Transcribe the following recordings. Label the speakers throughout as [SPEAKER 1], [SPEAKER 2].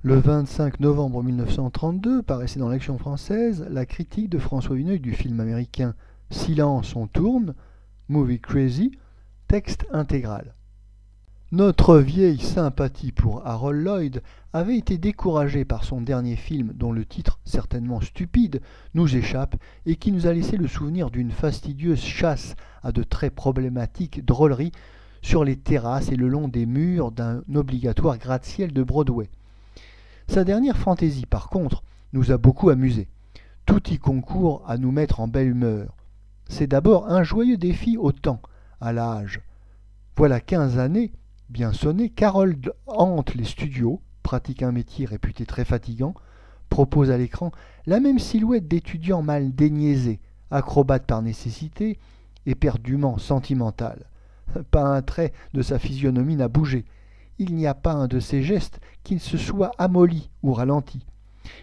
[SPEAKER 1] Le 25 novembre 1932 paraissait dans l'Action française la critique de François Huneuil du film américain Silence, on tourne, Movie Crazy, texte intégral. Notre vieille sympathie pour Harold Lloyd avait été découragée par son dernier film dont le titre, certainement stupide, nous échappe et qui nous a laissé le souvenir d'une fastidieuse chasse à de très problématiques drôleries sur les terrasses et le long des murs d'un obligatoire gratte-ciel de Broadway. Sa dernière fantaisie, par contre, nous a beaucoup amusés. Tout y concourt à nous mettre en belle humeur. C'est d'abord un joyeux défi au temps, à l'âge. Voilà 15 années, bien sonnées, qu'Harold hante les studios, pratique un métier réputé très fatigant, propose à l'écran la même silhouette d'étudiant mal déniaisé, acrobate par nécessité, éperdument sentimental. Pas un trait de sa physionomie n'a bougé. Il n'y a pas un de ses gestes qui ne se soit amolli ou ralenti.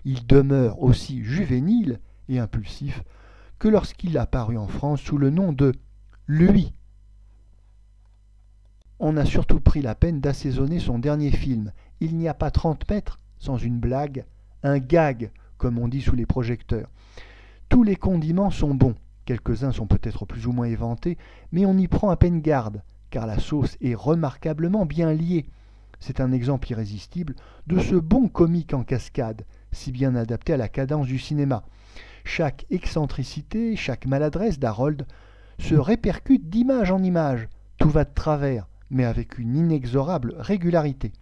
[SPEAKER 1] Il demeure aussi juvénile et impulsif que lorsqu'il apparut en France sous le nom de « Lui ». On a surtout pris la peine d'assaisonner son dernier film. Il n'y a pas 30 mètres sans une blague, un gag, comme on dit sous les projecteurs. Tous les condiments sont bons. Quelques-uns sont peut-être plus ou moins éventés, mais on y prend à peine garde, car la sauce est remarquablement bien liée. C'est un exemple irrésistible de ce bon comique en cascade, si bien adapté à la cadence du cinéma. Chaque excentricité, chaque maladresse d'Harold se répercute d'image en image. Tout va de travers, mais avec une inexorable régularité.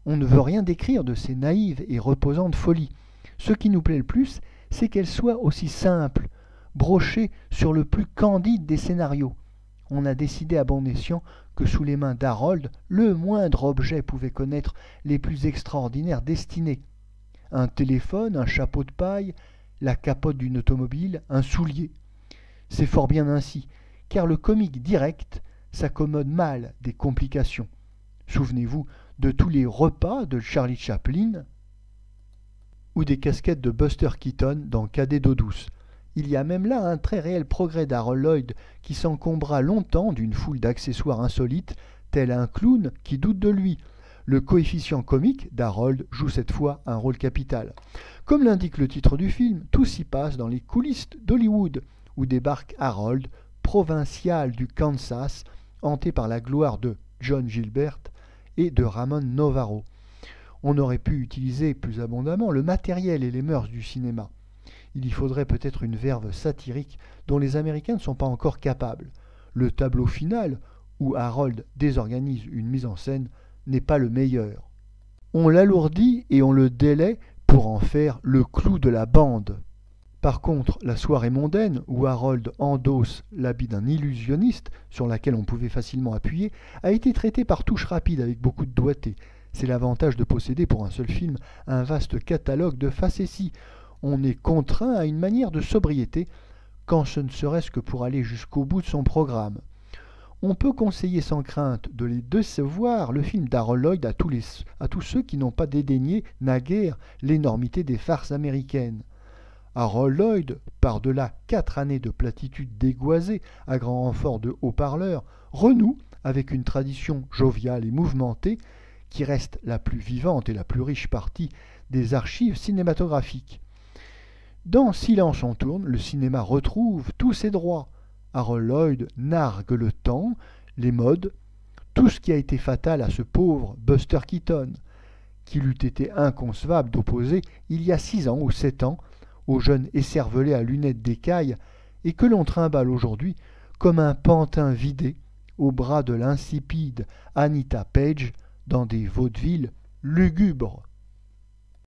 [SPEAKER 1] On ne veut rien décrire de ces naïves et reposantes folies. Ce qui nous plaît le plus, c'est qu'elles soient aussi simples, brochées sur le plus candide des scénarios. On a décidé à bon escient que sous les mains d'Harold, le moindre objet pouvait connaître les plus extraordinaires destinées. Un téléphone, un chapeau de paille, la capote d'une automobile, un soulier. C'est fort bien ainsi, car le comique direct s'accommode mal des complications. Souvenez-vous de tous les repas de Charlie Chaplin ou des casquettes de Buster Keaton dans Cadet d'eau douce. Il y a même là un très réel progrès d'Harold Lloyd qui s'encombra longtemps d'une foule d'accessoires insolites, tel un clown qui doute de lui. Le coefficient comique d'Harold joue cette fois un rôle capital. Comme l'indique le titre du film, tout s'y passe dans les coulisses d'Hollywood, où débarque Harold, provincial du Kansas, hanté par la gloire de John Gilbert et de Ramon Novarro. On aurait pu utiliser plus abondamment le matériel et les mœurs du cinéma. Il y faudrait peut-être une verve satirique dont les Américains ne sont pas encore capables. Le tableau final, où Harold désorganise une mise en scène, n'est pas le meilleur. On l'alourdit et on le délaie pour en faire le clou de la bande. Par contre, la soirée mondaine, où Harold endosse l'habit d'un illusionniste, sur laquelle on pouvait facilement appuyer, a été traitée par touche rapide avec beaucoup de doigté. C'est l'avantage de posséder pour un seul film un vaste catalogue de facéties. On est contraint à une manière de sobriété, quand ce ne serait-ce que pour aller jusqu'au bout de son programme. On peut conseiller sans crainte de les décevoir le film d'Harold Lloyd à tous ceux qui n'ont pas dédaigné naguère l'énormité des farces américaines. Harold Lloyd, par-delà 4 années de platitudes dégoisées à grand renfort de haut-parleurs, renoue avec une tradition joviale et mouvementée qui reste la plus vivante et la plus riche partie des archives cinématographiques. Dans Silence on tourne, le cinéma retrouve tous ses droits. Harold Lloyd nargue le temps, les modes, tout ce qui a été fatal à ce pauvre Buster Keaton, qu'il eût été inconcevable d'opposer il y a 6 ans ou 7 ans au jeune écervelé à lunettes d'écaille et que l'on trimballe aujourd'hui comme un pantin vidé au bras de l'insipide Anita Page dans des vaudevilles lugubres.